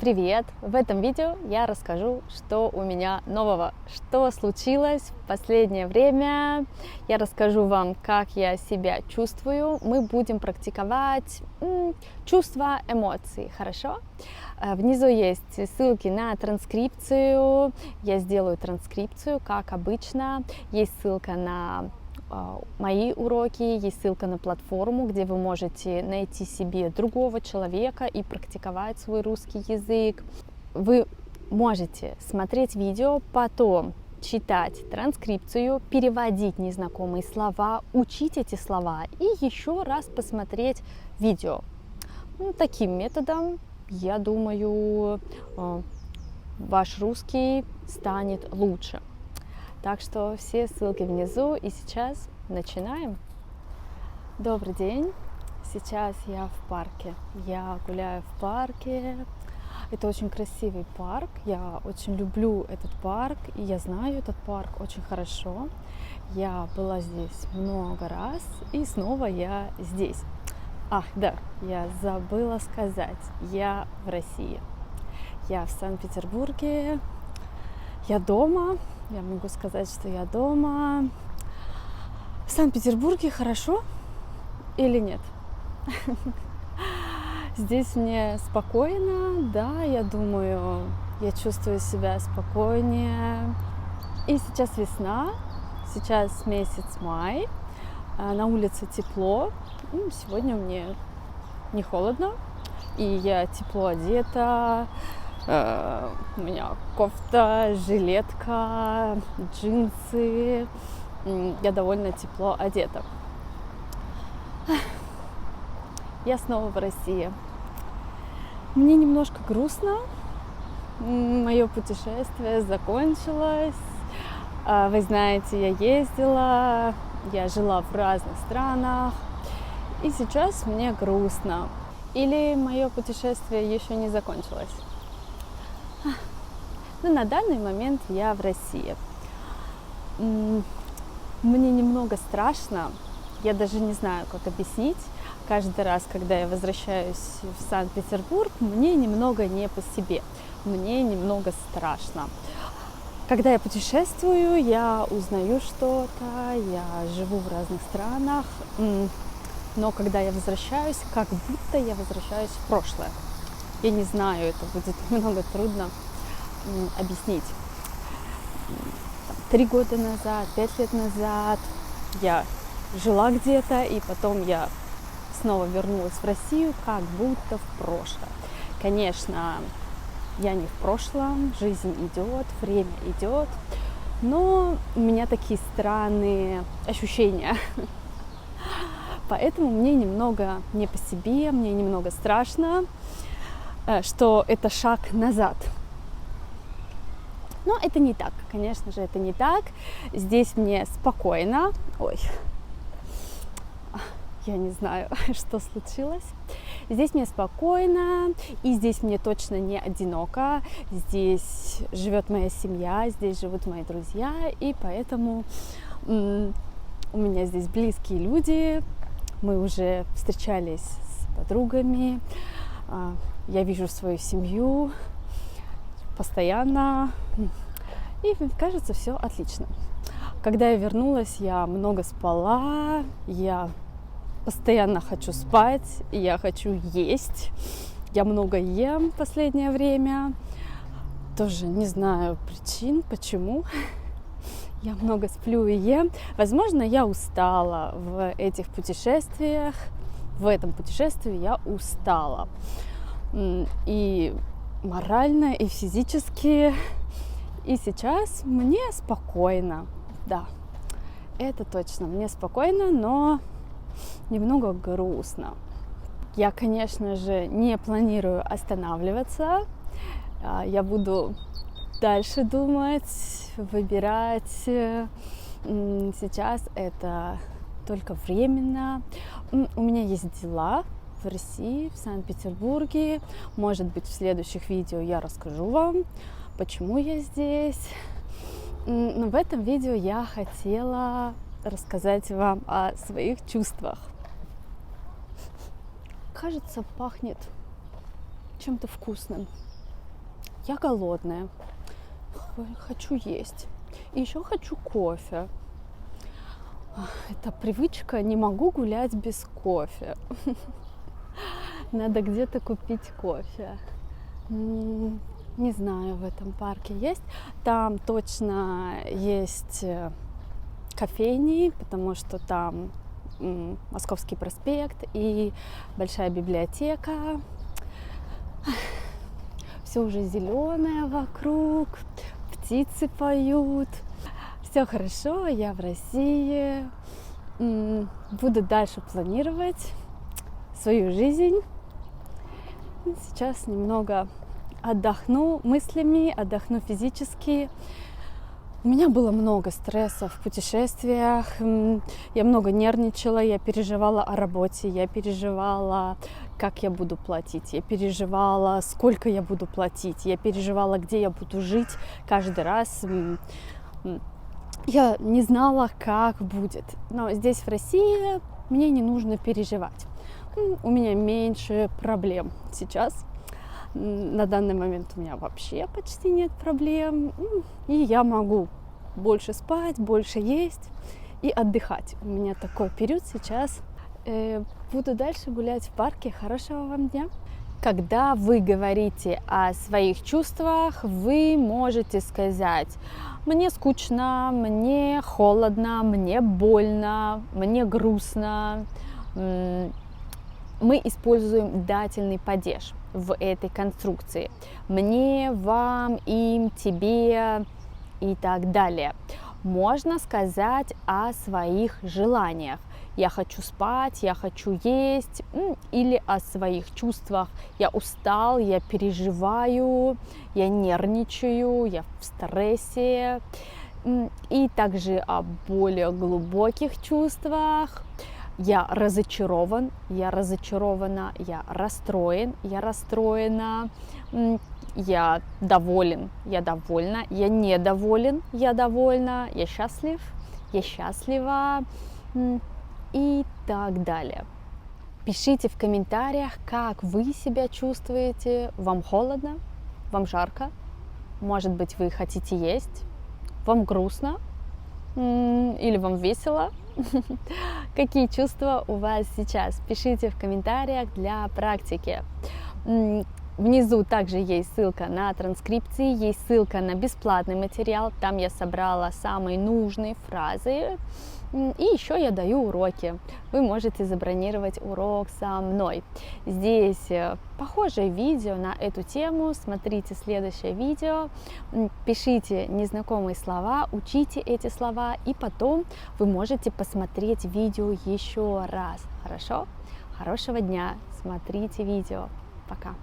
Привет! В этом видео я расскажу, что у меня нового, что случилось в последнее время. Я расскажу вам, как я себя чувствую. Мы будем практиковать чувства, эмоции, хорошо? Внизу есть ссылки на транскрипцию. Я сделаю транскрипцию, как обычно. Есть ссылка на мои уроки, есть ссылка на платформу, где вы можете найти себе другого человека и практиковать свой русский язык. Вы можете смотреть видео, потом читать транскрипцию, переводить незнакомые слова, учить эти слова и еще раз посмотреть видео. Таким методом, я думаю, ваш русский станет лучше. Так что все ссылки внизу, и сейчас начинаем. Добрый день! Сейчас я в парке. Я гуляю в парке. Это очень красивый парк. Я очень люблю этот парк, и я знаю этот парк очень хорошо. Я была здесь много раз, и снова я здесь. Ах, да, я забыла сказать. Я в России. Я в Санкт-Петербурге. Я дома. Я могу сказать, что я дома. В Санкт-Петербурге хорошо или нет? Здесь мне спокойно, да, я думаю, я чувствую себя спокойнее. И сейчас весна, сейчас месяц май, на улице тепло. Сегодня мне не холодно, и я тепло одета. У меня кофта, жилетка, джинсы. Я довольно тепло одета. Я снова в России. Мне немножко грустно. Мое путешествие закончилось. Вы знаете, я ездила, я жила в разных странах. И сейчас мне грустно. Или мое путешествие еще не закончилось? Но на данный момент я в России. Мне немного страшно, я даже не знаю, как объяснить. Каждый раз, когда я возвращаюсь в Санкт-Петербург, мне немного не по себе, мне немного страшно. Когда я путешествую, я узнаю что-то, я живу в разных странах, но когда я возвращаюсь, как будто я возвращаюсь в прошлое. Я не знаю, это будет немного трудно объяснить. 3 года назад, 5 лет назад я жила где-то, и потом я снова вернулась в Россию, как будто в прошлое. Конечно, я не в прошлом, жизнь идет, время идет, но у меня такие странные ощущения. Поэтому мне немного не по себе, мне немного страшно, что это шаг назад. Но это не так, конечно же, это не так. Здесь мне спокойно. Ой, я не знаю, что случилось. Здесь мне спокойно, и здесь мне точно не одиноко. Здесь живет моя семья, здесь живут мои друзья, и поэтому у меня здесь близкие люди. Мы уже встречались с подругами. Я вижу свою семью постоянно, и кажется, все отлично. Когда я вернулась, я много спала, я постоянно хочу спать, я хочу есть, я много ем в последнее время, тоже не знаю причин, почему. Я много сплю и ем. Возможно, я устала в этих путешествиях, в этом путешествии я устала. И морально, и физически. И сейчас мне спокойно. Да, это точно. Мне спокойно, но немного грустно. Я, конечно же, не планирую останавливаться. Я буду дальше думать, выбирать. Сейчас это только временно. У меня есть дела в России, в Санкт-Петербурге. Может быть, в следующих видео я расскажу вам, почему я здесь. Но в этом видео я хотела рассказать вам о своих чувствах. Кажется, пахнет чем-то вкусным. я голодная, хочу есть. И еще хочу кофе. Это привычка, не могу гулять без кофе. Надо где-то купить кофе. Не знаю, в этом парке есть. Там точно есть кофейни, потому что там Московский проспект и большая библиотека. Все уже зеленое вокруг, птицы поют. Все хорошо, я в России. Буду дальше планировать свою жизнь. Сейчас немного отдохну мыслями, отдохну физически. У меня было много стресса в путешествиях. Я много нервничала, я переживала о работе, я переживала, как я буду платить, я переживала, сколько я буду платить, я переживала, где я буду жить каждый раз. Я не знала, как будет. Но здесь, в России, мне не нужно переживать. У меня меньше проблем сейчас. На данный момент у меня вообще почти нет проблем. И я могу больше спать, больше есть и отдыхать. У меня такой период сейчас. Буду дальше гулять в парке. Хорошего вам дня! Когда вы говорите о своих чувствах, вы можете сказать: мне скучно, мне холодно, мне больно, мне грустно. Мы используем дательный падеж в этой конструкции. Мне, вам, им, тебе и так далее. Можно сказать о своих желаниях. Я хочу спать, я хочу есть, или о своих чувствах. Я устал, я переживаю, я нервничаю, я в стрессе. И также о более глубоких чувствах. Я разочарован, я разочарована, я расстроен, я расстроена, я доволен, я довольна, я недоволен, я довольна, я счастлив, я счастлива и так далее. Пишите в комментариях, как вы себя чувствуете. Вам холодно, вам жарко, может быть, вы хотите есть, вам грустно или вам весело. Какие чувства у вас сейчас? Пишите в комментариях для практики. Внизу также есть ссылка на транскрипции, есть ссылка на бесплатный материал. Там я собрала самые нужные фразы. И еще я даю уроки. Вы можете забронировать урок со мной. Здесь похожее видео на эту тему. Смотрите следующее видео. Пишите незнакомые слова, учите эти слова. И потом вы можете посмотреть видео еще раз. Хорошо? Хорошего дня. Смотрите видео. Пока.